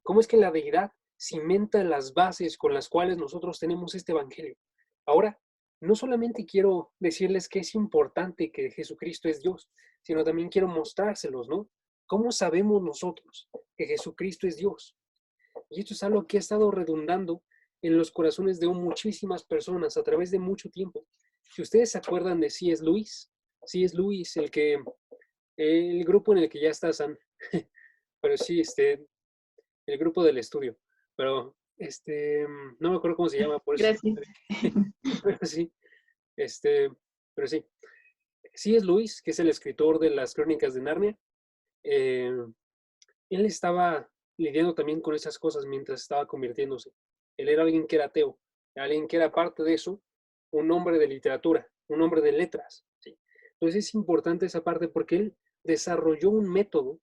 cómo es que la deidad cimenta las bases con las cuales nosotros tenemos este evangelio. Ahora, no solamente quiero decirles que es importante que Jesucristo es Dios, sino también quiero mostrárselos, ¿no? ¿Cómo sabemos nosotros que Jesucristo es Dios? Y esto es algo que ha estado redundando en los corazones de muchísimas personas a través de mucho tiempo. Si ustedes se acuerdan de C.S. Lewis, el grupo en el que ya está San, pero sí, el grupo del estudio, pero no me acuerdo cómo se llama, por eso, Gracias. pero sí, este, pero sí. C.S. Lewis, que es el escritor de las Crónicas de Narnia, eh, él estaba lidiando también con esas cosas mientras estaba convirtiéndose. Él era alguien que era ateo, alguien que era parte de eso, un hombre de literatura, un hombre de letras. ¿Sí? Entonces es importante esa parte porque él desarrolló un método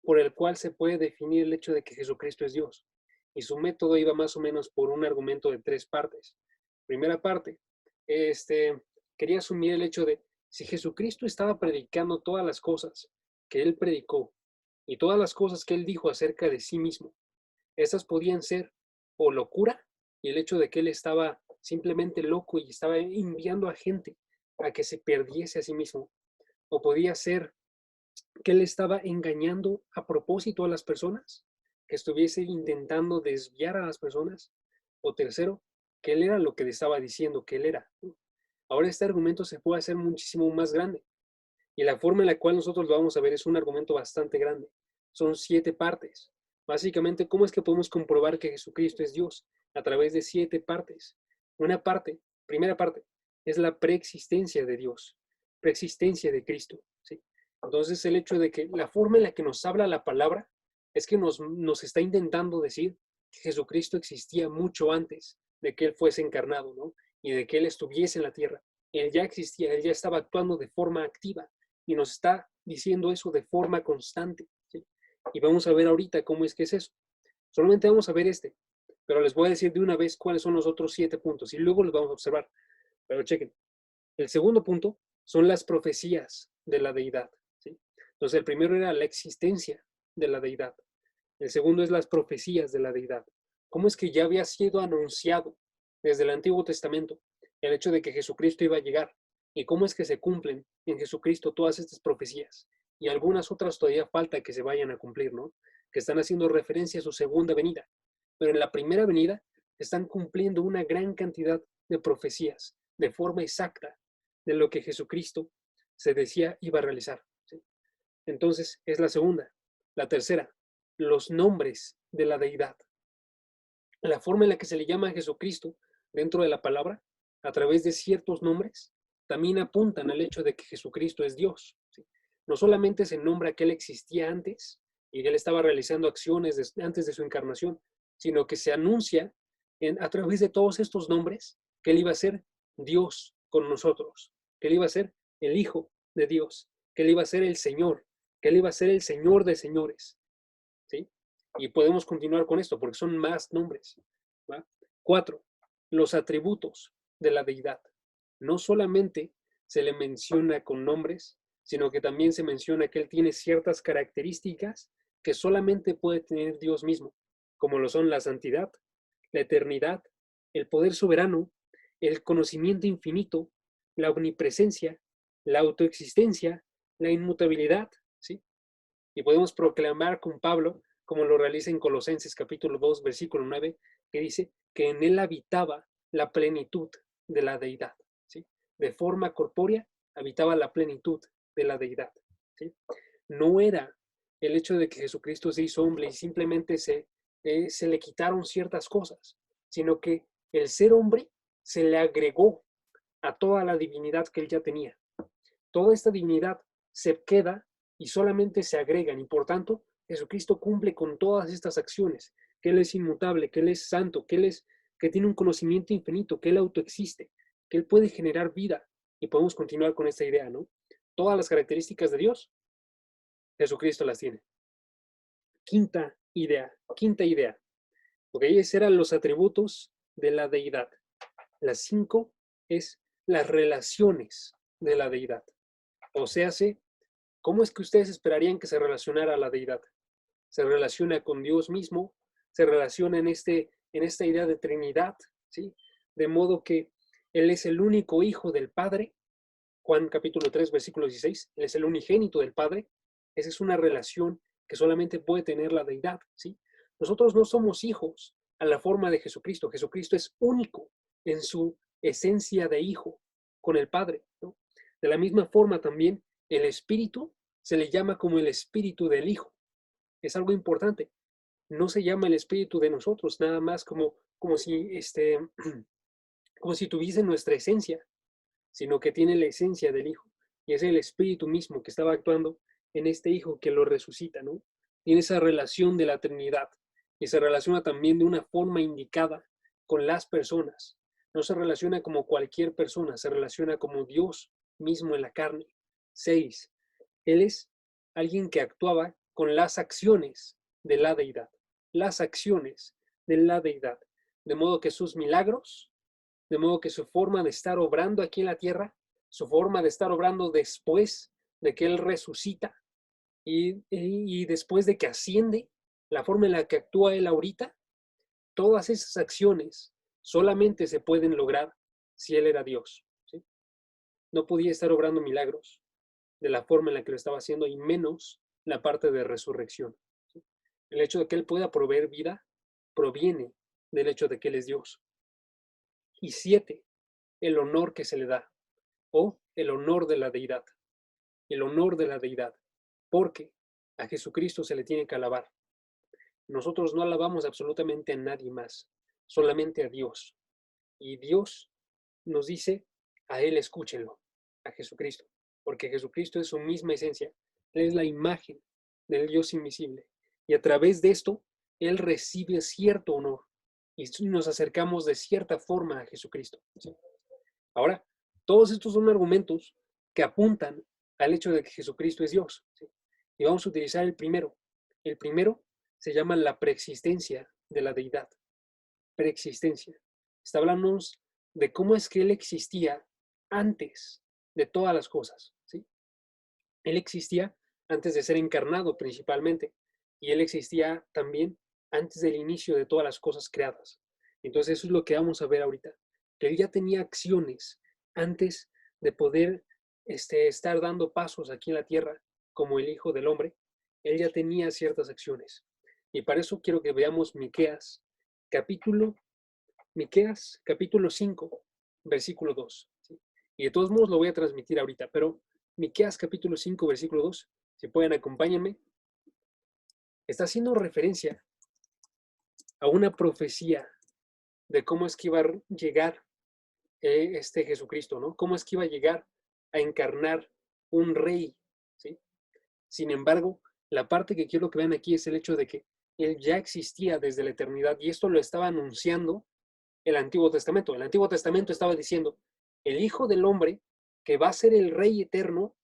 por el cual se puede definir el hecho de que Jesucristo es Dios. Y su método iba más o menos por un argumento de 3 partes. Primera parte, quería asumir el hecho de si Jesucristo estaba predicando todas las cosas que él predicó y todas las cosas que él dijo acerca de sí mismo, esas podían ser o locura y el hecho de que él estaba simplemente loco y estaba enviando a gente a que se perdiese a sí mismo, o podía ser que él estaba engañando a propósito a las personas, que estuviese intentando desviar a las personas, o tercero, que él era lo que le estaba diciendo que él era. Ahora este argumento se puede hacer muchísimo más grande y la forma en la cual nosotros lo vamos a ver es un argumento bastante grande. Son 7 partes. Básicamente, ¿cómo es que podemos comprobar que Jesucristo es Dios? A través de 7 partes. Una parte, primera parte, es la preexistencia de Dios, preexistencia de Cristo. ¿Sí? Entonces, el hecho de que la forma en la que nos habla la palabra es que nos está intentando decir que Jesucristo existía mucho antes de que Él fuese encarnado, ¿no? Y de que Él estuviese en la tierra. Él ya existía, Él ya estaba actuando de forma activa y nos está diciendo eso de forma constante. ¿Sí? Y vamos a ver ahorita cómo es que es eso. Solamente vamos a ver pero les voy a decir de una vez cuáles son los otros 7 puntos y luego los vamos a observar. Pero chequen, el segundo punto son las profecías de la deidad. ¿Sí? Entonces el primero era la existencia de la deidad. El segundo es las profecías de la deidad. ¿Cómo es que ya había sido anunciado desde el Antiguo Testamento el hecho de que Jesucristo iba a llegar? ¿Y cómo es que se cumplen en Jesucristo todas estas profecías? Y algunas otras todavía falta que se vayan a cumplir, ¿no? Que están haciendo referencia a su segunda venida. Pero en la primera venida están cumpliendo una gran cantidad de profecías de forma exacta de lo que Jesucristo se decía iba a realizar. ¿Sí? Entonces, es la segunda. La tercera, los nombres de la deidad. La forma en la que se le llama a Jesucristo dentro de la palabra, a través de ciertos nombres, también apuntan al hecho de que Jesucristo es Dios. ¿Sí? No solamente se nombra que Él existía antes y que Él estaba realizando acciones antes de su encarnación, sino que se anuncia a través de todos estos nombres que Él iba a ser Dios con nosotros, que Él iba a ser el Hijo de Dios, que Él iba a ser el Señor, que Él iba a ser el Señor de señores. ¿Sí? Y podemos continuar con esto porque son más nombres. ¿Va? 4. Los atributos de la deidad. No solamente se le menciona con nombres, sino que también se menciona que él tiene ciertas características que solamente puede tener Dios mismo, como lo son la santidad, la eternidad, el poder soberano, el conocimiento infinito, la omnipresencia, la autoexistencia, la inmutabilidad, ¿sí? Y podemos proclamar con Pablo, como lo realiza en Colosenses capítulo 2, versículo 9, que dice que en él habitaba la plenitud de la deidad. ¿Sí? De forma corpórea habitaba la plenitud de la deidad. ¿Sí? No era el hecho de que Jesucristo se hizo hombre y simplemente se le quitaron ciertas cosas, sino que el ser hombre se le agregó a toda la divinidad que él ya tenía. Toda esta divinidad se queda y solamente se agregan y por tanto Jesucristo cumple con todas estas acciones, que Él es inmutable, que Él es santo, que tiene un conocimiento infinito, que Él autoexiste, que Él puede generar vida y podemos continuar con esta idea, ¿no? Todas las características de Dios, Jesucristo las tiene. Quinta idea, ok, esos eran los atributos de la deidad. Las 5 es las relaciones de la deidad. O sea, ¿cómo es que ustedes esperarían que se relacionara la deidad? Se relaciona con Dios mismo, se relaciona en esta idea de Trinidad, ¿sí? De modo que Él es el único Hijo del Padre. Juan capítulo 3, versículo 16, Él es el unigénito del Padre. Esa es una relación que solamente puede tener la deidad, ¿sí? Nosotros no somos hijos a la forma de Jesucristo. Jesucristo es único en su esencia de hijo con el Padre, ¿no? De la misma forma también el Espíritu se le llama como el Espíritu del Hijo. Es algo importante. No se llama el Espíritu de nosotros, nada más como si tuviese nuestra esencia, sino que tiene la esencia del Hijo. Y es el Espíritu mismo que estaba actuando en este Hijo que lo resucita, ¿no? Tiene esa relación de la Trinidad y se relaciona también de una forma indicada con las personas. No se relaciona como cualquier persona, se relaciona como Dios mismo en la carne. 6. Él es alguien que actuaba con las acciones de la deidad. Las acciones de la deidad. De modo que sus milagros, de modo que su forma de estar obrando aquí en la tierra, su forma de estar obrando después de que Él resucita y después de que asciende, la forma en la que actúa Él ahorita, todas esas acciones solamente se pueden lograr si Él era Dios, ¿sí? No podía estar obrando milagros de la forma en la que lo estaba haciendo y menos la parte de resurrección, ¿sí? El hecho de que Él pueda proveer vida proviene del hecho de que Él es Dios. Y 7, el honor que se le da, o el honor de la deidad. El honor de la deidad, porque a Jesucristo se le tiene que alabar. Nosotros no alabamos absolutamente a nadie más, solamente a Dios. Y Dios nos dice, a Él escúchenlo, a Jesucristo, porque Jesucristo es su misma esencia. Él es la imagen del Dios invisible. Y a través de esto, Él recibe cierto honor y nos acercamos de cierta forma a Jesucristo, ¿sí? Ahora, todos estos son argumentos que apuntan al hecho de que Jesucristo es Dios, ¿sí? Y vamos a utilizar el primero. El primero se llama la preexistencia de la deidad. Preexistencia. Está hablando de cómo es que Él existía antes de todas las cosas, ¿sí? Él existía antes de ser encarnado principalmente, y Él existía también antes del inicio de todas las cosas creadas. Entonces eso es lo que vamos a ver ahorita, que Él ya tenía acciones antes de poder estar dando pasos aquí en la tierra como el Hijo del Hombre. Él ya tenía ciertas acciones. Y para eso quiero que veamos capítulo, Miqueas, capítulo 5, versículo 2, ¿sí? Y de todos modos lo voy a transmitir ahorita, pero Miqueas capítulo 5, versículo 2, si pueden acompáñenme, está haciendo referencia a una profecía de cómo es que iba a llegar este Jesucristo, ¿no? Cómo es que iba a llegar a encarnar un rey, ¿sí? Sin embargo, la parte que quiero que vean aquí es el hecho de que Él ya existía desde la eternidad y esto lo estaba anunciando el Antiguo Testamento. El Antiguo Testamento estaba diciendo, el Hijo del Hombre, que va a ser el Rey eterno,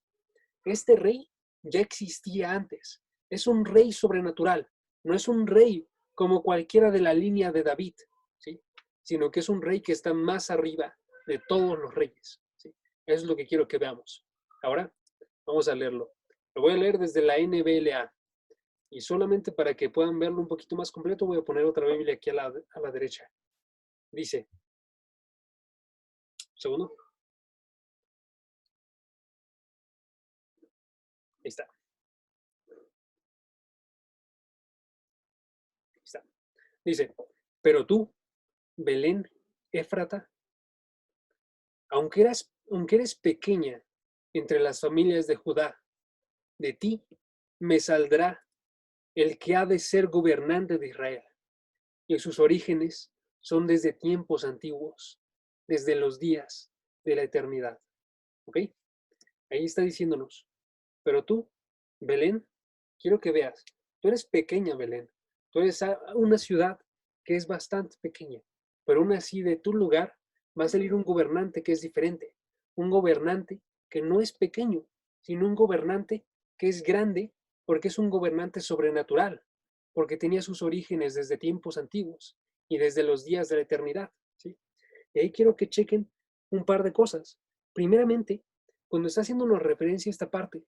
este Rey ya existía antes. Es un Rey sobrenatural. No es un Rey como cualquiera de la línea de David, ¿sí? Sino que es un Rey que está más arriba de todos los reyes, ¿sí? Eso es lo que quiero que veamos. Ahora, vamos a leerlo. Lo voy a leer desde la NBLA. Y solamente para que puedan verlo un poquito más completo, voy a poner otra Biblia aquí a la derecha. Dice, segundo, ahí está, ahí está. Dice, pero tú, Belén, Éfrata, aunque eres pequeña entre las familias de Judá, de ti me saldrá el que ha de ser gobernante de Israel, y sus orígenes son desde tiempos antiguos, desde los días de la eternidad. ¿Ok? Ahí está diciéndonos, pero tú, Belén, quiero que veas, tú eres pequeña, Belén, tú eres una ciudad que es bastante pequeña, pero aún así de tu lugar va a salir un gobernante que es diferente, un gobernante que no es pequeño, sino un gobernante que es grande porque es un gobernante sobrenatural, porque tenía sus orígenes desde tiempos antiguos y desde los días de la eternidad, ¿sí? Y ahí quiero que chequen un par de cosas. Primeramente, cuando está haciendo una referencia a esta parte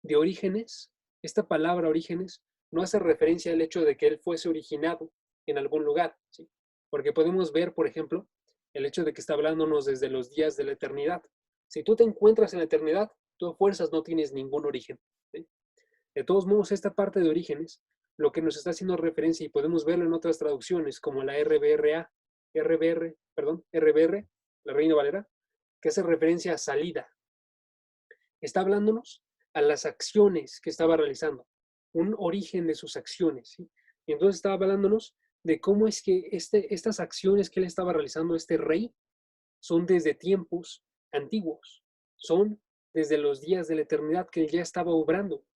de orígenes, esta palabra orígenes no hace referencia al hecho de que él fuese originado en algún lugar, ¿sí? Porque podemos ver, por ejemplo, el hecho de que está hablándonos desde los días de la eternidad. Si tú te encuentras en la eternidad, tú a fuerzas no tienes ningún origen, ¿sí? De todos modos, esta parte de orígenes, lo que nos está haciendo referencia, y podemos verlo en otras traducciones, como la RBR, la Reina Valera, que hace referencia a salida. Está hablándonos a las acciones que estaba realizando, un origen de sus acciones, ¿sí? Y entonces estaba hablándonos de cómo es que estas acciones que él estaba realizando, este rey, son desde tiempos antiguos, son desde los días de la eternidad que él ya estaba obrando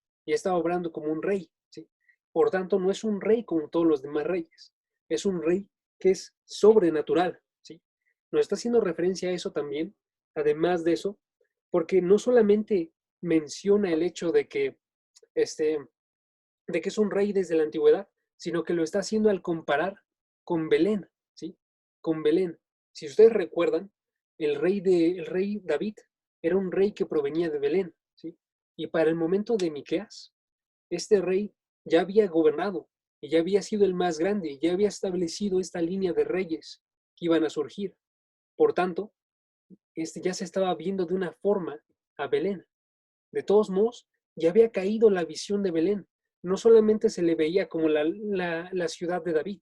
como un rey, ¿sí? Por tanto, no es un rey como todos los demás reyes, es un rey que es sobrenatural, ¿sí? Nos está haciendo referencia a eso también, además de eso, porque no solamente menciona el hecho este, de que es un rey desde la antigüedad, sino que lo está haciendo al comparar con Belén, ¿sí? Con Belén. Si ustedes recuerdan, el rey David era un rey que provenía de Belén, ¿sí? Y para el momento de Miqueas, este rey ya había gobernado y ya había sido el más grande, y ya había establecido esta línea de reyes que iban a surgir. Por tanto, ya se estaba viendo de una forma a Belén. De todos modos, ya había caído la visión de Belén. No solamente se le veía como la ciudad de David,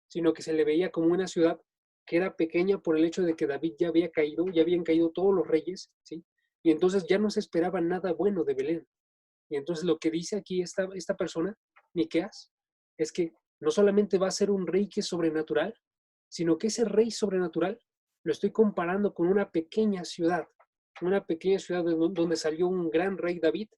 sino que se le veía como una ciudad que era pequeña por el hecho de que David ya había caído, ya habían caído todos los reyes, ¿sí? Y entonces ya no se esperaba nada bueno de Belén. Y entonces lo que dice aquí esta persona, Miqueas, es que no solamente va a ser un rey que es sobrenatural, sino que ese rey sobrenatural lo estoy comparando con una pequeña ciudad donde salió un gran rey David,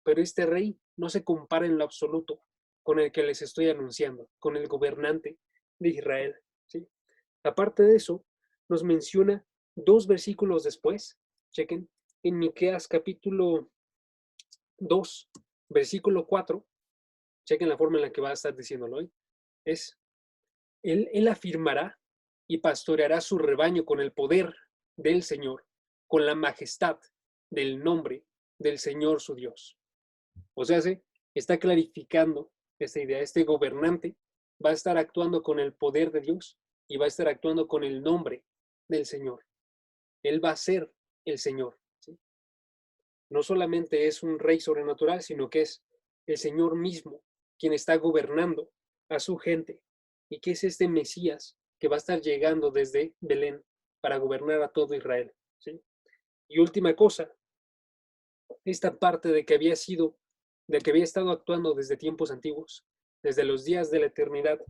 pero este rey no se compara en lo absoluto con el que les estoy anunciando, con el gobernante de Israel, ¿sí? Aparte de eso, nos menciona 2 versículos después, chequen, en Miqueas capítulo 2, versículo 4, chequen la forma en la que va a estar diciéndolo hoy, es, él afirmará y pastoreará su rebaño con el poder del Señor, con la majestad del nombre del Señor su Dios. O sea, se está clarificando esta idea. Este gobernante va a estar actuando con el poder de Dios y va a estar actuando con el nombre del Señor. Él va a ser el Señor, ¿sí? No solamente es un rey sobrenatural, sino que es el Señor mismo quien está gobernando a su gente y que es este Mesías que va a estar llegando desde Belén para gobernar a todo Israel, ¿sí? Y última cosa, esta parte de que había estado actuando desde tiempos antiguos, desde los días de la eternidad,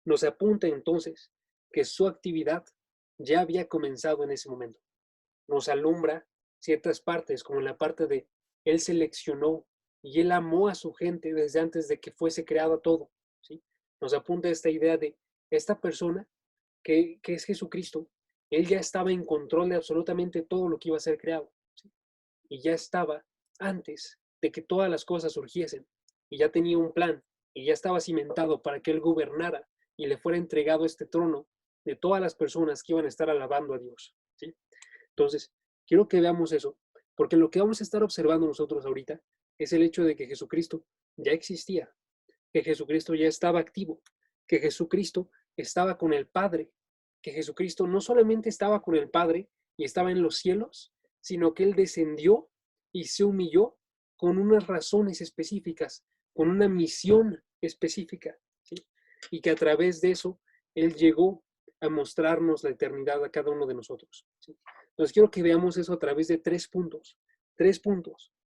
nos apunta entonces que su actividad ya había comenzado en ese momento. Nos alumbra ciertas partes, como en la parte de él seleccionó y él amó a su gente desde antes de que fuese creado todo, ¿sí? Nos apunta esta idea de esta persona que es Jesucristo, él ya estaba en control de absolutamente todo lo que iba a ser creado, ¿sí? Y ya estaba antes de que todas las cosas surgiesen, y ya tenía un plan, y ya estaba cimentado para que él gobernara y le fuera entregado este trono de todas las personas que iban a estar alabando a Dios, ¿sí? Entonces, quiero que veamos eso, porque lo que vamos a estar observando nosotros ahorita es el hecho de que Jesucristo ya existía, que Jesucristo ya estaba activo, que Jesucristo estaba con el Padre, que Jesucristo no solamente estaba con el Padre y estaba en los cielos, sino que Él descendió y se humilló con unas razones específicas, con una misión específica, ¿sí? Y que a través de eso Él llegó a mostrarnos la eternidad a cada uno de nosotros, ¿sí? Entonces quiero que veamos eso a través de 3 puntos,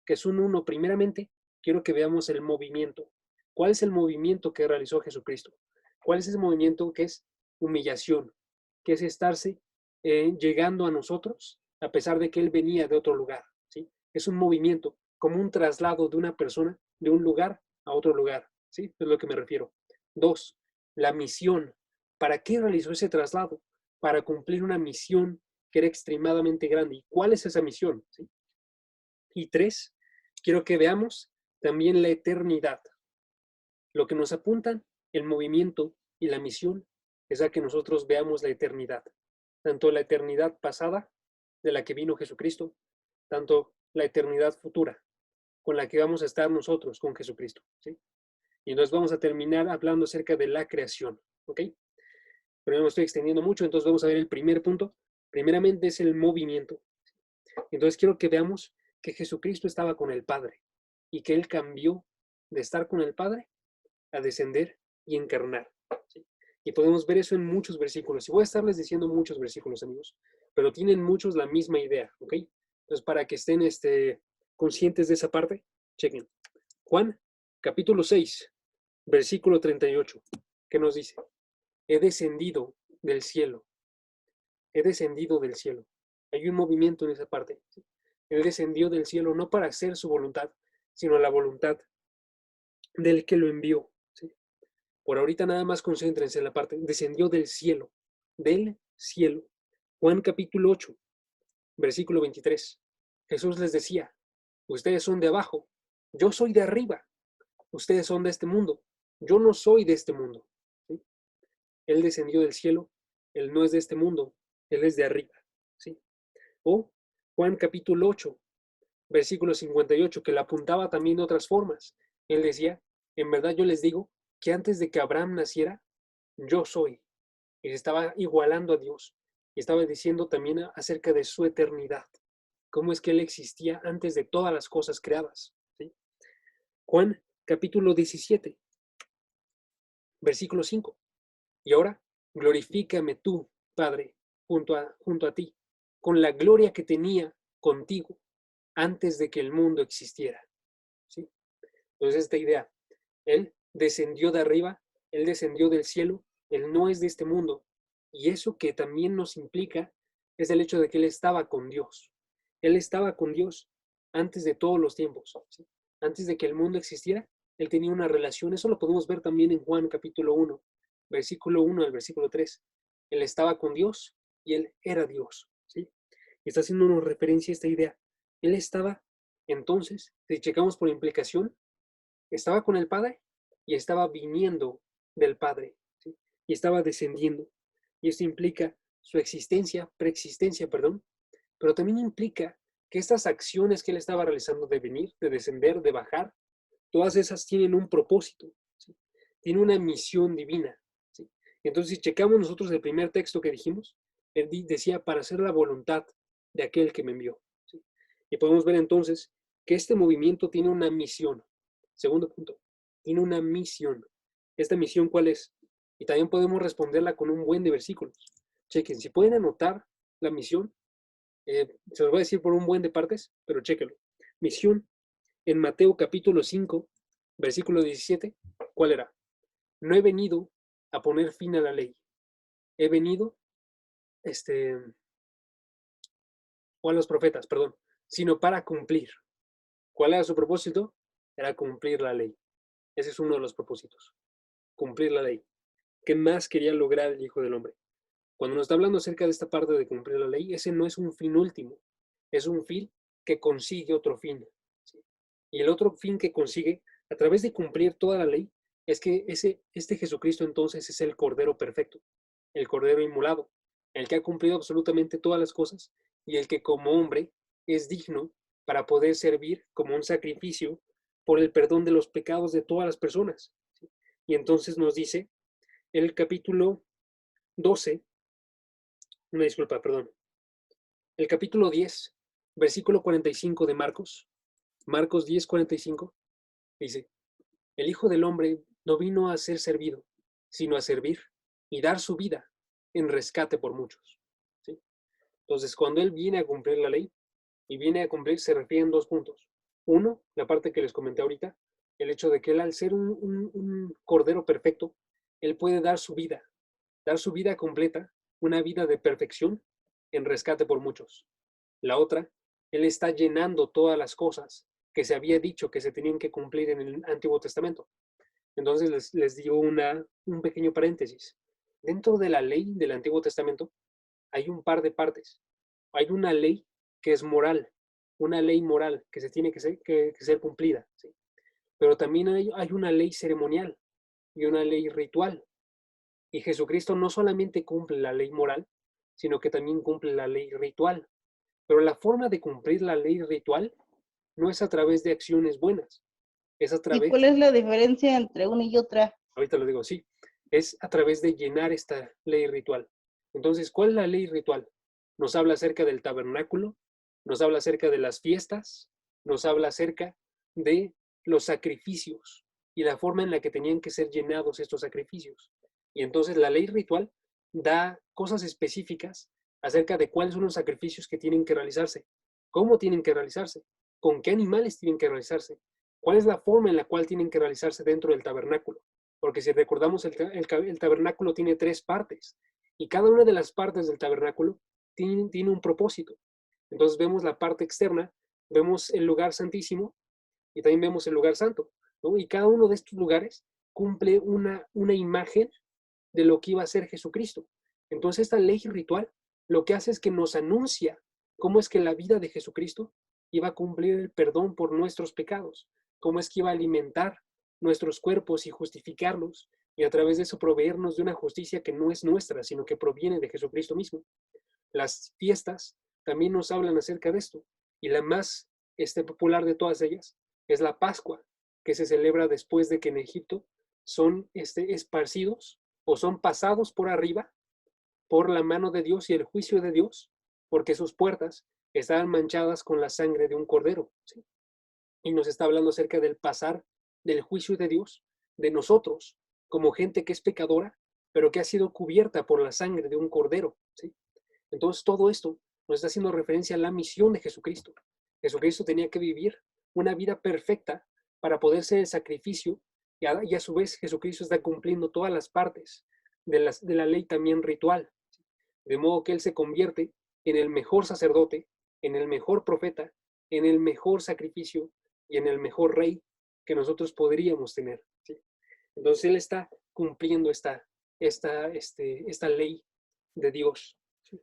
que son uno, primeramente, quiero que veamos el movimiento. ¿Cuál es el movimiento que realizó Jesucristo? ¿Cuál es ese movimiento que es humillación? Que es estarse llegando a nosotros a pesar de que Él venía de otro lugar, ¿sí? Es un movimiento, como un traslado de una persona de un lugar a otro lugar, ¿sí? Es lo que me refiero. 2, la misión. ¿Para qué realizó ese traslado? Para cumplir una misión que era extremadamente grande. ¿Y cuál es esa misión? ¿Sí? Y 3, quiero que veamos también la eternidad. Lo que nos apuntan el movimiento y la misión es a que nosotros veamos la eternidad, tanto la eternidad pasada de la que vino Jesucristo, tanto la eternidad futura con la que vamos a estar nosotros con Jesucristo, ¿sí? Y entonces vamos a terminar hablando acerca de la creación, ¿ok? pero ya me estoy extendiendo mucho, entonces vamos a ver el primer punto. Primeramente es el movimiento. Entonces quiero que veamos que Jesucristo estaba con el Padre y que Él cambió de estar con el Padre a descender y encarnar. ¿Sí? Y podemos ver eso en muchos versículos. Y voy a estarles diciendo muchos versículos, amigos, pero tienen muchos la misma idea, ¿ok? Entonces, para que estén conscientes de esa parte, chequen. Juan, capítulo 6, versículo 38, ¿qué nos dice? He descendido del cielo. He descendido del cielo. Hay un movimiento en esa parte. ¿Sí? Él descendió del cielo no para hacer su voluntad, sino la voluntad del que lo envió. ¿Sí? Por ahorita nada más concéntrense en la parte. Descendió del cielo. Del cielo. Juan capítulo 8, versículo 23. Jesús les decía, ustedes son de abajo, yo soy de arriba. Ustedes son de este mundo, yo no soy de este mundo. ¿Sí? Él descendió del cielo, Él no es de este mundo, Él es de arriba. ¿Sí? O Juan capítulo 8, versículo 58, que le apuntaba también de otras formas. Él decía, en verdad yo les digo que antes de que Abraham naciera, yo soy. Y se estaba igualando a Dios. Y estaba diciendo también acerca de su eternidad. Cómo es que Él existía antes de todas las cosas creadas. ¿Sí? Juan capítulo 17, versículo 5. Y ahora, glorifícame tú, Padre, junto a ti, con la gloria que tenía contigo antes de que el mundo existiera. ¿Sí? Entonces, esta idea, Él descendió de arriba, Él descendió del cielo, Él no es de este mundo. Y eso que también nos implica es el hecho de que Él estaba con Dios. Él estaba con Dios antes de todos los tiempos. ¿Sí? Antes de que el mundo existiera, Él tenía una relación. Eso lo podemos ver también en Juan capítulo 1, versículo 1 al versículo 3. Él estaba con Dios y Él era Dios. ¿Sí? Y está haciéndonos referencia a esta idea. Él estaba, entonces, si checamos por implicación, estaba con el Padre y estaba viniendo del Padre, ¿sí? Y estaba descendiendo. Y esto implica su existencia, preexistencia, perdón, pero también implica que estas acciones que él estaba realizando de venir, de descender, de bajar, todas esas tienen un propósito, ¿sí? Tienen una misión divina. ¿Sí? Entonces, si checamos nosotros el primer texto que dijimos, él decía, para hacer la voluntad de aquel que me envió. ¿Sí? Y podemos ver entonces que este movimiento tiene una misión. Segundo punto, tiene una misión. ¿Esta misión cuál es? Y también podemos responderla con un buen de versículos. Chequen, si pueden anotar la misión, se los voy a decir por un buen de partes, pero chéquenlo. Misión en Mateo capítulo 5, versículo 17, ¿cuál era? No he venido a poner fin a la ley. He venido, o a los profetas, perdón, sino para cumplir. ¿Cuál era su propósito? Era cumplir la ley. Ese es uno de los propósitos. Cumplir la ley. ¿Qué más quería lograr el Hijo del Hombre? Cuando nos está hablando acerca de esta parte de cumplir la ley, ese no es un fin último, es un fin que consigue otro fin. ¿Sí? Y el otro fin que consigue, a través de cumplir toda la ley, es que este Jesucristo entonces es el Cordero perfecto, el Cordero inmolado, el que ha cumplido absolutamente todas las cosas y el que como hombre es digno para poder servir como un sacrificio por el perdón de los pecados de todas las personas. ¿Sí? Y entonces nos dice el capítulo 12, una disculpa, perdón, el capítulo 10, versículo 45 de Marcos, Marcos 10, 45, dice, el Hijo del Hombre no vino a ser servido, sino a servir y dar su vida en rescate por muchos. ¿Sí? Entonces, cuando Él viene a cumplir la ley, y viene a cumplir, se refieren dos puntos. Uno, la parte que les comenté ahorita, el hecho de que Él al ser un cordero perfecto, Él puede dar su vida completa, una vida de perfección en rescate por muchos. La otra, Él está llenando todas las cosas que se había dicho que se tenían que cumplir en el Antiguo Testamento. Entonces les digo un pequeño paréntesis. Dentro de la ley del Antiguo Testamento hay un par de partes. Hay una ley que es moral, una ley moral que se tiene que ser cumplida. ¿Sí? Pero también hay una ley ceremonial y una ley ritual. Y Jesucristo no solamente cumple la ley moral, sino que también cumple la ley ritual. Pero la forma de cumplir la ley ritual no es a través de acciones buenas, es a ¿Y cuál través, es la diferencia entre una y otra? ahorita lo digo, sí, es a través de llenar esta ley ritual. Entonces, ¿cuál es la ley ritual? Nos habla acerca del tabernáculo, nos habla acerca de las fiestas, nos habla acerca de los sacrificios y la forma en la que tenían que ser llenados estos sacrificios. Y entonces la ley ritual da cosas específicas acerca de cuáles son los sacrificios que tienen que realizarse, cómo tienen que realizarse, con qué animales tienen que realizarse, cuál es la forma en la cual tienen que realizarse dentro del tabernáculo. Porque si recordamos, el tabernáculo tiene 3 partes y cada una de las partes del tabernáculo tiene un propósito. Entonces vemos la parte externa, vemos el lugar santísimo y también vemos el lugar santo, ¿no? Y cada uno de estos lugares cumple una imagen de lo que iba a ser Jesucristo. Entonces esta ley ritual lo que hace es que nos anuncia cómo es que la vida de Jesucristo iba a cumplir el perdón por nuestros pecados, cómo es que iba a alimentar nuestros cuerpos y justificarlos, y a través de eso proveernos de una justicia que no es nuestra, sino que proviene de Jesucristo mismo. Las fiestas también nos hablan acerca de esto, y la más popular de todas ellas es la Pascua, que se celebra después de que en Egipto son esparcidos o son pasados por arriba por la mano de Dios y el juicio de Dios, porque sus puertas estaban manchadas con la sangre de un cordero, ¿sí? Y nos está hablando acerca del pasar del juicio de Dios, de nosotros, como gente que es pecadora, pero que ha sido cubierta por la sangre de un cordero, ¿sí? Entonces todo esto nos está haciendo referencia a la misión de Jesucristo. Jesucristo tenía que vivir una vida perfecta para poder ser el sacrificio, y a su vez Jesucristo está cumpliendo todas las partes de la ley también ritual, de modo que Él se convierte en el mejor sacerdote, en el mejor profeta, en el mejor sacrificio y en el mejor rey que nosotros podríamos tener, ¿sí? Entonces Él está cumpliendo esta ley de Dios, ¿sí?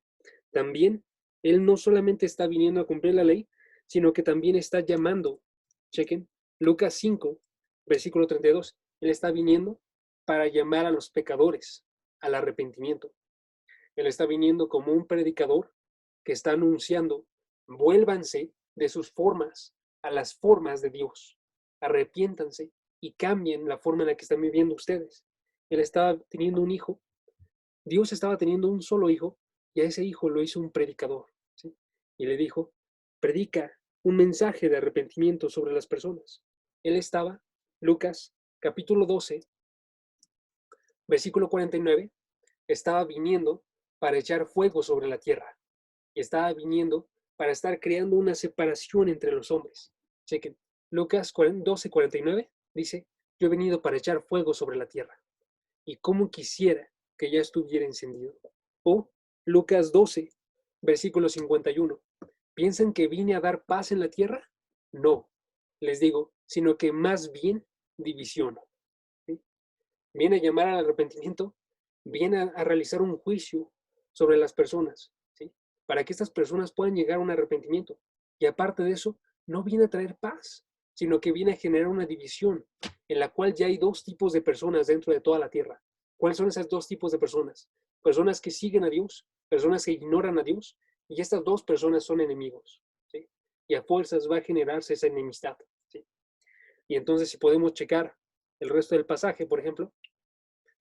También Él no solamente está viniendo a cumplir la ley, sino que también está llamando. Chequen, Lucas 5, versículo 32. Él está viniendo para llamar a los pecadores al arrepentimiento. Él está viniendo como un predicador que está anunciando: vuélvanse de sus formas a las formas de Dios, arrepiéntanse y cambien la forma en la que están viviendo ustedes. Él estaba teniendo un hijo, Dios estaba teniendo un solo hijo, y a ese hijo lo hizo un predicador, ¿sí? Y le dijo: predica un mensaje de arrepentimiento sobre las personas. Él estaba, Lucas capítulo 12, versículo 49, estaba viniendo para echar fuego sobre la tierra, y estaba viniendo para estar creando una separación entre los hombres. Chequen, Lucas 12, 49 dice: yo he venido para echar fuego sobre la tierra, y cómo quisiera que ya estuviera encendido. O Lucas 12, versículo 51. ¿Piensan que vine a dar paz en la tierra? No, les digo, sino que más bien división. ¿Sí? Viene a llamar al arrepentimiento, viene a realizar un juicio sobre las personas, ¿sí? Para que estas personas puedan llegar a un arrepentimiento. Y aparte de eso, no viene a traer paz, sino que viene a generar una división en la cual ya hay 2 tipos de personas dentro de toda la tierra. ¿Cuáles son esas 2 tipos de personas? Personas que siguen a Dios, personas que ignoran a Dios, y estas 2 personas son enemigos, ¿sí? Y a fuerzas va a generarse esa enemistad, ¿sí? Y entonces, si podemos checar el resto del pasaje, por ejemplo,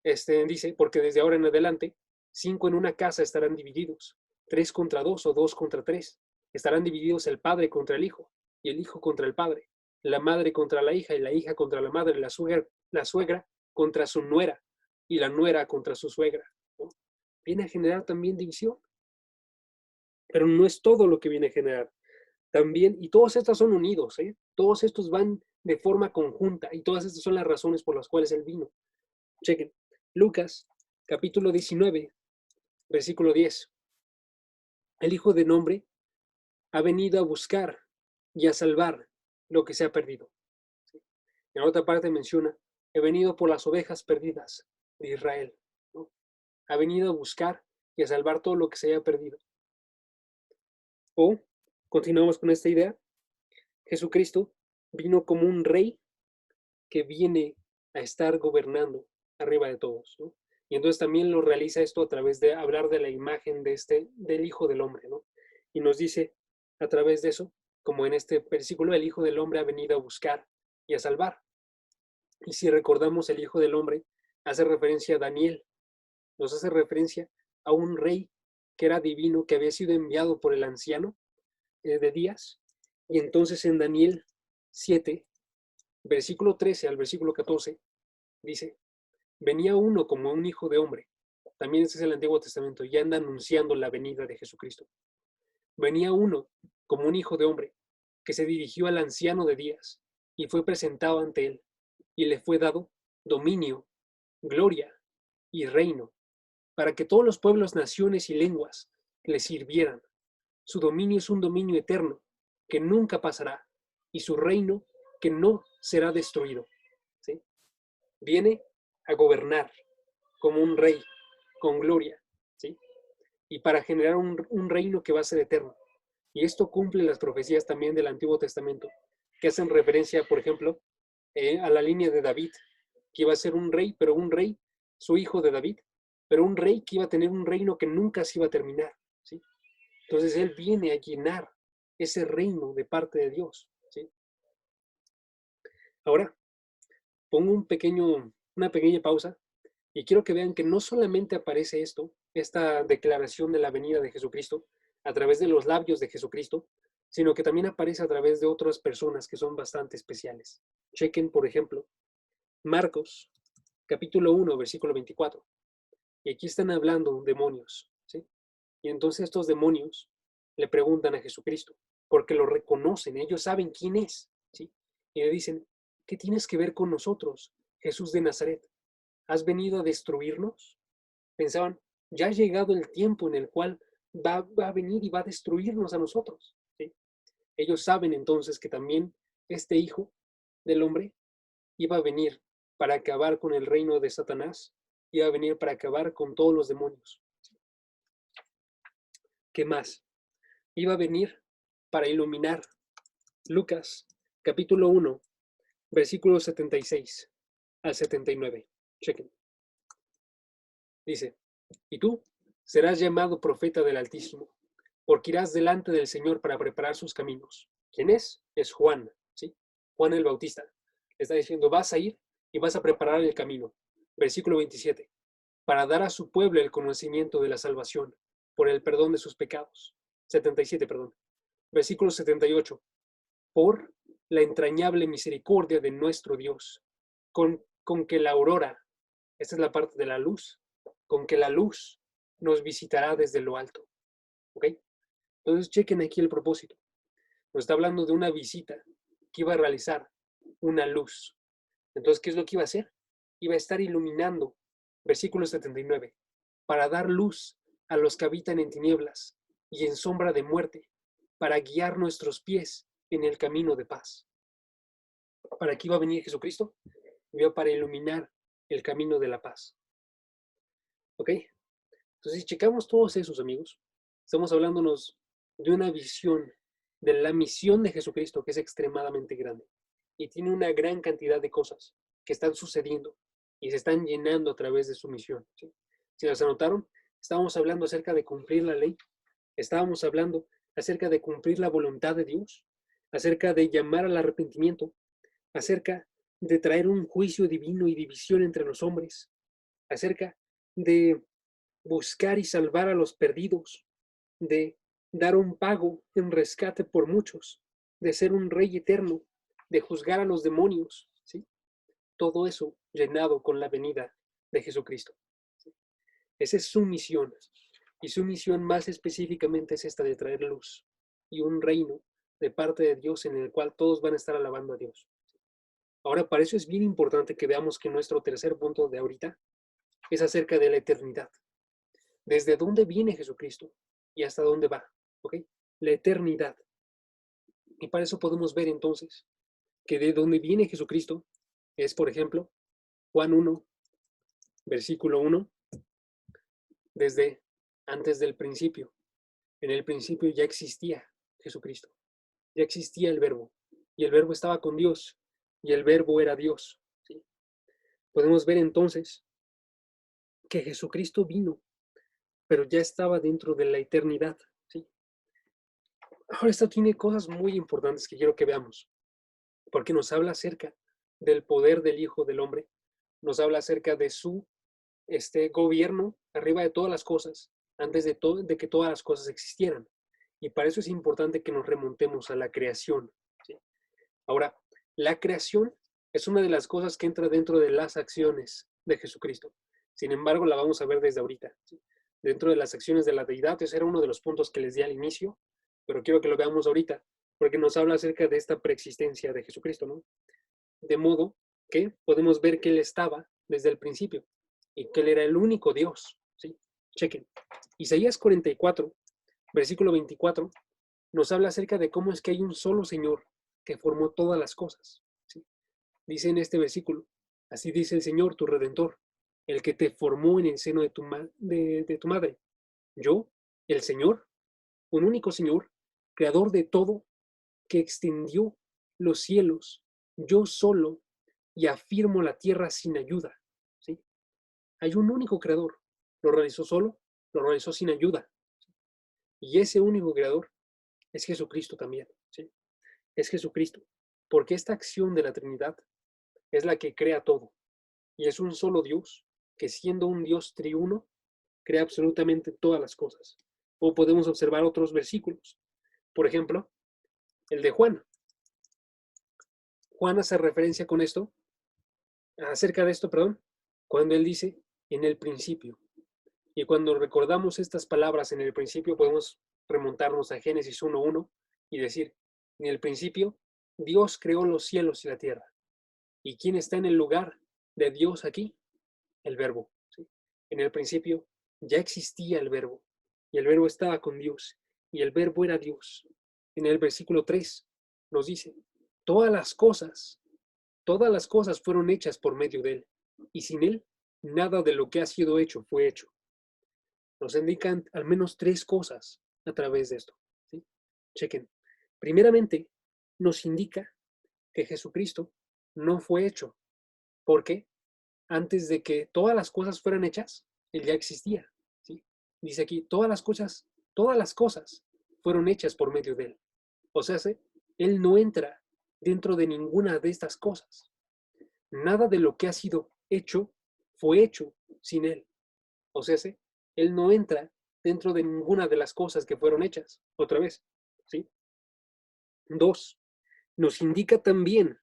dice: porque desde ahora en adelante 5 en una casa estarán divididos, 3 contra 2 o 2 contra 3. Estarán divididos el padre contra el hijo, y el hijo contra el padre, la madre contra la hija, y la hija contra la madre, la suegra contra su nuera, y la nuera contra su suegra, ¿no? Viene a generar también división, pero no es todo lo que viene a generar. También, y todos estos son unidos, ¿eh? Todos estos van de forma conjunta, y todas estas son las razones por las cuales Él vino. Chequen, Lucas, capítulo 19, versículo 10. El Hijo del Hombre ha venido a buscar y a salvar lo que se ha perdido. ¿Sí? En otra parte menciona: he venido por las ovejas perdidas de Israel, ¿no? Ha venido a buscar y a salvar todo lo que se haya perdido. O, continuamos con esta idea, Jesucristo vino como un rey que viene a estar gobernando arriba de todos, ¿no? Y entonces también lo realiza esto a través de hablar de la imagen del Hijo del Hombre, ¿no? Y nos dice a través de eso, como en este versículo: el Hijo del Hombre ha venido a buscar y a salvar. Y si recordamos, el Hijo del Hombre hace referencia a Daniel, nos hace referencia a un rey que era divino, que había sido enviado por el anciano de días. Y entonces en Daniel 7, versículo 13 al versículo 14, dice, venía uno como un hijo de hombre. También ese es el Antiguo Testamento, ya anda anunciando la venida de Jesucristo. Venía uno como un hijo de hombre, que se dirigió al anciano de días, y fue presentado ante él, y le fue dado dominio, gloria y reino, para que todos los pueblos, naciones y lenguas le sirvieran. Su dominio es un dominio eterno, que nunca pasará, y su reino que no será destruido. ¿Sí? Viene a gobernar como un rey, con gloria, ¿sí? Y para generar un reino que va a ser eterno. Y esto cumple las profecías también del Antiguo Testamento, que hacen referencia, por ejemplo, a la línea de David, que iba a ser un rey, pero un rey, su hijo de David, pero un rey que iba a tener un reino que nunca se iba a terminar, ¿sí? Entonces él viene a llenar ese reino de parte de Dios, ¿sí? Ahora, pongo una pequeña pausa y quiero que vean que no solamente aparece esta declaración de la venida de Jesucristo a través de los labios de Jesucristo, sino que también aparece a través de otras personas que son bastante especiales. Chequen, por ejemplo, Marcos, capítulo 1, versículo 24. Y aquí están hablando demonios, ¿sí? Y entonces estos demonios le preguntan a Jesucristo, porque lo reconocen, ellos saben quién es, ¿sí? Y le dicen, ¿qué tienes que ver con nosotros, Jesús de Nazaret? ¿Has venido a destruirnos? Pensaban, ya ha llegado el tiempo en el cual va a venir y va a destruirnos a nosotros, ¿sí? Ellos saben entonces que también este Hijo del Hombre iba a venir para acabar con el reino de Satanás, iba a venir para acabar con todos los demonios. ¿Qué más? Iba a venir para iluminar. Lucas, capítulo 1, versículos 76 al 79. Chequen. Dice, y tú serás llamado profeta del Altísimo, porque irás delante del Señor para preparar sus caminos. ¿Quién es? Es Juan, ¿sí? Juan el Bautista. Le está diciendo, vas a ir y vas a preparar el camino. Versículo 27. Para dar a su pueblo el conocimiento de la salvación por el perdón de sus pecados. 77, perdón. Versículo 78. Por la entrañable misericordia de nuestro Dios, con que la aurora, esta es la parte de la luz, con que la luz nos visitará desde lo alto. ¿Ok? Entonces chequen aquí el propósito. Nos está hablando de una visita que iba a realizar una luz. Entonces, ¿qué es lo que iba a hacer? Iba a estar iluminando, versículo 79, para dar luz a los que habitan en tinieblas y en sombra de muerte, para guiar nuestros pies en el camino de paz. ¿Para qué iba a venir Jesucristo? Iba para iluminar el camino de la paz. ¿Ok? Entonces, si checamos todos esos, amigos, estamos hablándonos de una visión de la misión de Jesucristo que es extremadamente grande y tiene una gran cantidad de cosas que están sucediendo y se están llenando a través de su misión, ¿sí? Si las anotaron, estábamos hablando acerca de cumplir la ley, estábamos hablando acerca de cumplir la voluntad de Dios, acerca de llamar al arrepentimiento, acerca de traer un juicio divino y división entre los hombres, acerca de buscar y salvar a los perdidos, de dar un pago en rescate por muchos, de ser un rey eterno, de juzgar a los demonios, ¿sí? Todo eso llenado con la venida de Jesucristo. ¿Sí? Esa es su misión. Y su misión más específicamente es esta de traer luz y un reino de parte de Dios en el cual todos van a estar alabando a Dios. Ahora, para eso es bien importante que veamos que nuestro tercer punto de ahorita es acerca de la eternidad. ¿Desde dónde viene Jesucristo y hasta dónde va? ¿Ok? La eternidad. Y para eso podemos ver entonces que de dónde viene Jesucristo es, por ejemplo, Juan 1, versículo 1, desde antes del principio. En el principio ya existía Jesucristo, ya existía el Verbo, y el Verbo estaba con Dios, y el Verbo era Dios. ¿Sí? Podemos ver entonces que Jesucristo vino, pero ya estaba dentro de la eternidad. ¿Sí? Ahora esto tiene cosas muy importantes que quiero que veamos, porque nos habla acerca del poder del Hijo del Hombre, nos habla acerca de su gobierno arriba de todas las cosas, antes de que todas las cosas existieran. Y para eso es importante que nos remontemos a la creación, ¿sí? Ahora, la creación es una de las cosas que entra dentro de las acciones de Jesucristo. Sin embargo, la vamos a ver desde ahorita, ¿sí? Dentro de las acciones de la deidad, ese era uno de los puntos que les di al inicio, pero quiero que lo veamos ahorita, porque nos habla acerca de esta preexistencia de Jesucristo, ¿no? De modo que podemos ver que Él estaba desde el principio y que Él era el único Dios, ¿sí? Chequen. Isaías 44, versículo 24, nos habla acerca de cómo es que hay un solo Señor que formó todas las cosas, ¿sí? Dice en este versículo, así dice el Señor, tu Redentor, el que te formó en el seno de tu madre. Yo, el Señor, un único Señor, creador de todo, que extendió los cielos, yo solo, y afirmo la tierra sin ayuda, ¿sí? Hay un único creador, lo realizó solo, lo realizó sin ayuda, y ese único creador es Jesucristo también, ¿sí? Es Jesucristo, porque esta acción de la Trinidad es la que crea todo, y es un solo Dios, que siendo un Dios triuno, crea absolutamente todas las cosas. O podemos observar otros versículos, por ejemplo, el de Juan. Juan hace referencia con esto, acerca de esto, perdón, cuando él dice, en el principio. Y cuando recordamos estas palabras en el principio, podemos remontarnos a Génesis 1:1 y decir, en el principio, Dios creó los cielos y la tierra. ¿Y quién está en el lugar de Dios aquí? El Verbo, ¿sí? En el principio ya existía el Verbo, y el Verbo estaba con Dios, y el Verbo era Dios. En el versículo 3 nos dice, todas las cosas fueron hechas por medio de Él, y sin Él, nada de lo que ha sido hecho fue hecho. Nos indican al menos tres cosas a través de esto, ¿sí? Chequen. Primeramente, nos indica que Jesucristo no fue hecho, porque antes de que todas las cosas fueran hechas, Él ya existía, ¿sí? Dice aquí, todas las cosas fueron hechas por medio de Él. O sea, Él no entra dentro de ninguna de estas cosas. Nada de lo que ha sido hecho fue hecho sin Él. O sea, Él no entra dentro de ninguna de las cosas que fueron hechas. Otra vez, ¿sí? Dos, nos indica también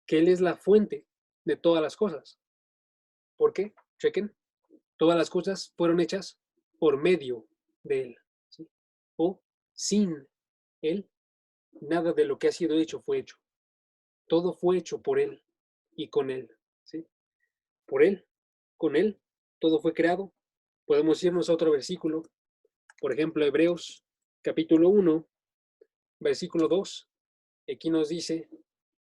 que Él es la fuente de todas las cosas. ¿Por qué? Chequen. Todas las cosas fueron hechas por medio de Él, ¿sí? O sin Él, nada de lo que ha sido hecho fue hecho. Todo fue hecho por Él y con Él, ¿sí? Por Él, con Él, todo fue creado. Podemos irnos a otro versículo, por ejemplo, Hebreos capítulo 1, versículo 2. Aquí nos dice,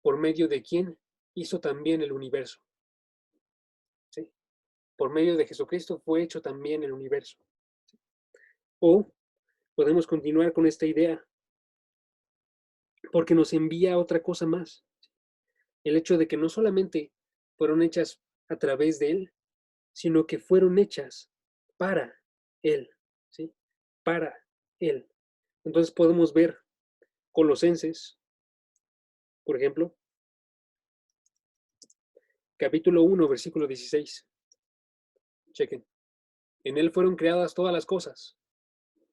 por medio de quién hizo también el universo, ¿sí? Por medio de Jesucristo fue hecho también el universo, ¿sí? O podemos continuar con esta idea, porque nos envía otra cosa más. El hecho de que no solamente fueron hechas a través de Él, sino que fueron hechas para Él, ¿sí? Para Él. Entonces podemos ver Colosenses, por ejemplo, capítulo 1, versículo 16. Chequen. En Él fueron creadas todas las cosas,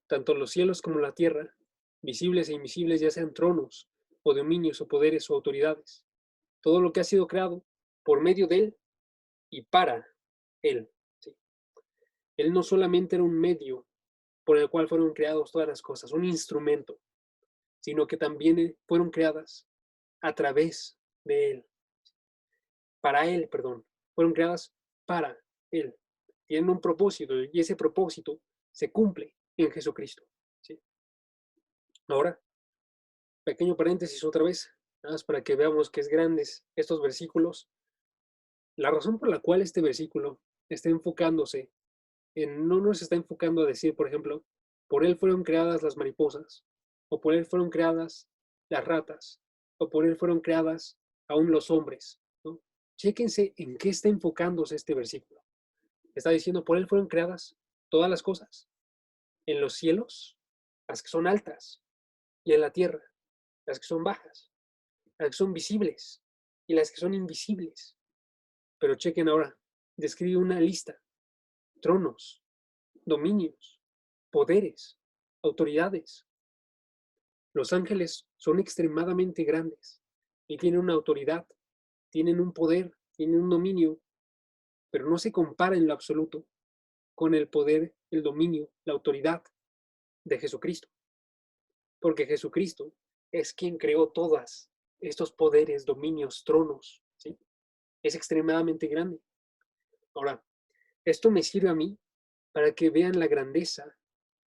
tanto los cielos como la tierra, visibles e invisibles, ya sean tronos, o dominios, o poderes, o autoridades. Todo lo que ha sido creado por medio de Él y para Él, ¿sí? Él no solamente era un medio por el cual fueron creadas todas las cosas, un instrumento, sino que también fueron creadas a través de Él. Para Él, perdón. Fueron creadas para Él. Tienen un propósito y ese propósito se cumple en Jesucristo, ¿sí? Ahora, pequeño paréntesis otra vez, nada más para que veamos que es grandes estos versículos. La razón por la cual este versículo está enfocándose no nos está enfocando a decir, por ejemplo, por Él fueron creadas las mariposas, o por Él fueron creadas las ratas, o por Él fueron creadas aún los hombres, ¿no? Chéquense en qué está enfocándose este versículo. Está diciendo, por Él fueron creadas todas las cosas, en los cielos, las que son altas, y en la tierra, las que son bajas, las que son visibles y las que son invisibles. Pero chequen ahora, describe una lista: tronos, dominios, poderes, autoridades. Los ángeles son extremadamente grandes y tienen una autoridad, tienen un poder, tienen un dominio, pero no se compara en lo absoluto con el poder, el dominio, la autoridad de Jesucristo. Porque Jesucristo es quien creó todos estos poderes, dominios, tronos, ¿sí? Es extremadamente grande. Ahora, esto me sirve a mí para que vean la grandeza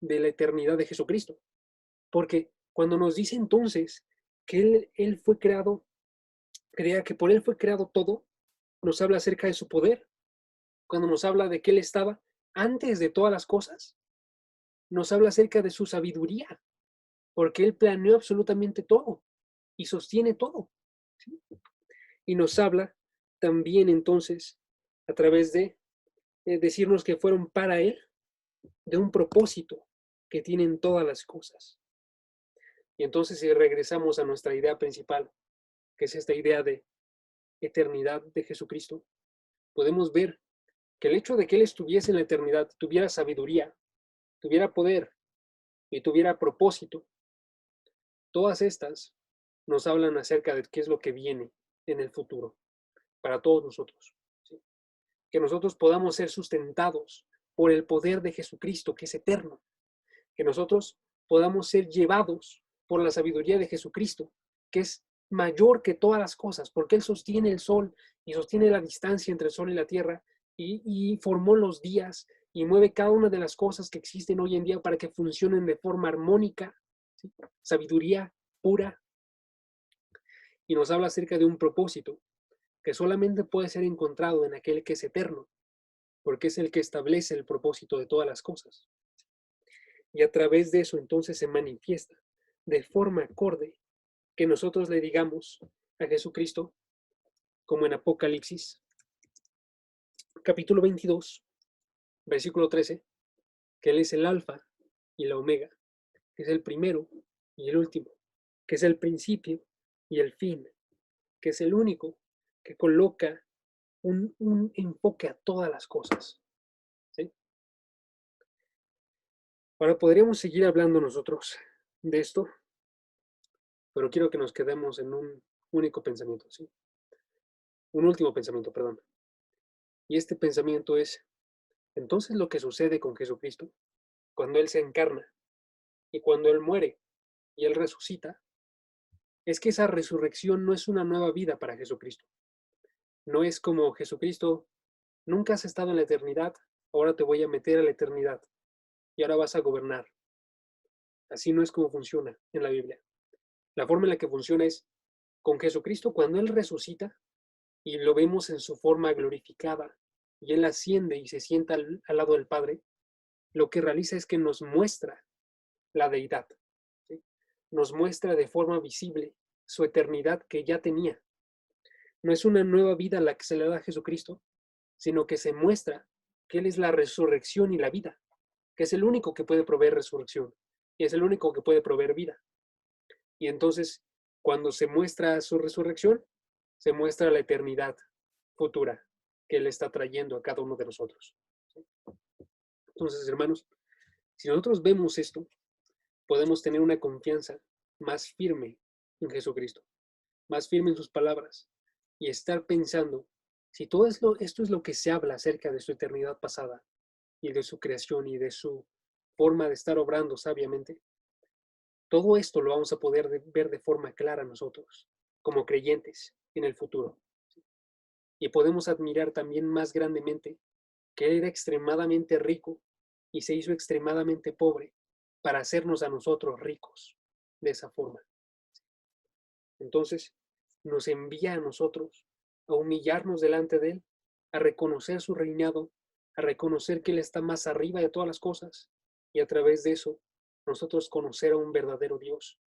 de la eternidad de Jesucristo. Porque cuando nos dice entonces que Él fue creado, que por Él fue creado todo, nos habla acerca de su poder. Cuando nos habla de que Él estaba antes de todas las cosas, nos habla acerca de su sabiduría, porque Él planeó absolutamente todo y sostiene todo, ¿sí? Y nos habla también entonces, a través de decirnos que fueron para Él, de un propósito que tienen todas las cosas. Y entonces si regresamos a nuestra idea principal, que es esta idea de eternidad de Jesucristo, podemos ver que el hecho de que Él estuviese en la eternidad, tuviera sabiduría, tuviera poder y tuviera propósito, todas estas nos hablan acerca de qué es lo que viene en el futuro para todos nosotros, ¿sí? Que nosotros podamos ser sustentados por el poder de Jesucristo, que es eterno, que nosotros podamos ser llevados por la sabiduría de Jesucristo, que es mayor que todas las cosas, porque Él sostiene el sol y sostiene la distancia entre el sol y la tierra y formó los días y mueve cada una de las cosas que existen hoy en día para que funcionen de forma armónica, ¿sí? Sabiduría pura, y nos habla acerca de un propósito que solamente puede ser encontrado en aquel que es eterno, porque es el que establece el propósito de todas las cosas. Y a través de eso entonces se manifiesta de forma acorde que nosotros le digamos a Jesucristo, como en Apocalipsis, capítulo 22, versículo 13, que Él es el alfa y la omega, que es el primero y el último, que es el principio y el fin, que es el único que coloca un enfoque a todas las cosas, ¿sí? Ahora podríamos seguir hablando nosotros de esto, pero quiero que nos quedemos en un único pensamiento, ¿sí? Un último pensamiento, perdón. Y este pensamiento es, entonces lo que sucede con Jesucristo, cuando Él se encarna y cuando Él muere y Él resucita, es que esa resurrección no es una nueva vida para Jesucristo. No es como Jesucristo, nunca has estado en la eternidad, ahora te voy a meter a la eternidad y ahora vas a gobernar. Así no es como funciona en la Biblia. La forma en la que funciona es con Jesucristo cuando Él resucita y lo vemos en su forma glorificada y Él asciende y se sienta al lado del Padre, lo que realiza es que nos muestra la deidad, ¿sí? Nos muestra de forma visible su eternidad que ya tenía. No es una nueva vida la que se le da a Jesucristo, sino que se muestra que Él es la resurrección y la vida, que es el único que puede proveer resurrección y es el único que puede proveer vida. Y entonces, cuando se muestra su resurrección, se muestra la eternidad futura que Él está trayendo a cada uno de nosotros. Entonces, hermanos, si nosotros vemos esto, podemos tener una confianza más firme en Jesucristo, más firme en sus palabras y estar pensando, si todo esto es lo que se habla acerca de su eternidad pasada y de su creación y de su forma de estar obrando sabiamente, todo esto lo vamos a poder ver de forma clara nosotros, como creyentes en el futuro. Y podemos admirar también más grandemente que Él era extremadamente rico y se hizo extremadamente pobre para hacernos a nosotros ricos de esa forma. Entonces, nos envía a nosotros a humillarnos delante de Él, a reconocer su reinado, a reconocer que Él está más arriba de todas las cosas y a través de eso nosotros conocer a un verdadero Dios,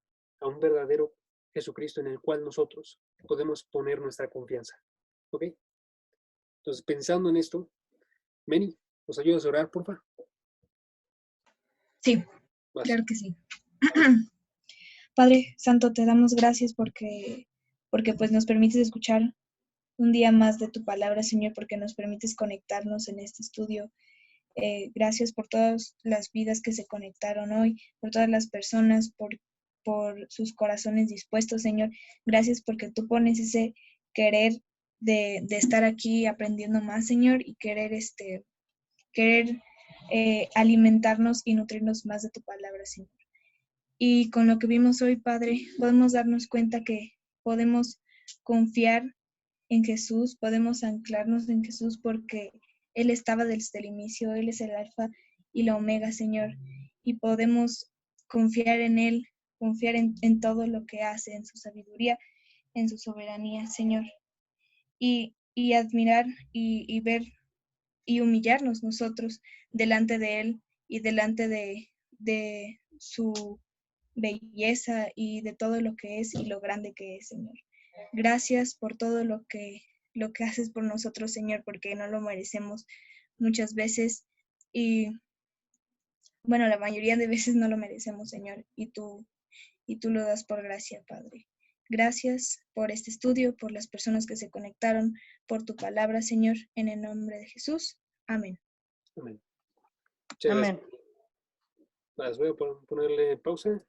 a un verdadero Jesucristo en el cual nosotros podemos poner nuestra confianza. ¿Ok? Entonces, pensando en esto, Meni, ¿nos ayudas a orar, porfa? Sí, Vas. claro que sí. Padre Santo, te damos gracias porque pues nos permites escuchar un día más de tu palabra, Señor, porque nos permites conectarnos en este estudio. Gracias por todas las vidas que se conectaron hoy, por todas las personas, por sus corazones dispuestos, Señor. Gracias porque tú pones ese querer de estar aquí aprendiendo más, Señor, y querer alimentarnos y nutrirnos más de tu palabra, Señor. Y con lo que vimos hoy, Padre, podemos darnos cuenta que podemos confiar en Jesús, podemos anclarnos en Jesús porque Él estaba desde el inicio, Él es el alfa y la omega, Señor, y podemos confiar en Él, confiar en todo lo que hace, en su sabiduría, en su soberanía, Señor, y admirar y ver y humillarnos nosotros delante de Él y delante de su belleza y de todo lo que es y lo grande que es, Señor. Gracias por todo lo que haces por nosotros, Señor, porque no lo merecemos muchas veces y bueno, la mayoría de veces no lo merecemos, Señor, y tú lo das por gracia, Padre. Gracias por este estudio, por las personas que se conectaron, por tu palabra, Señor, en el nombre de Jesús. Amén. Amén. Muchas gracias. Amén. Las voy a ponerle pausa.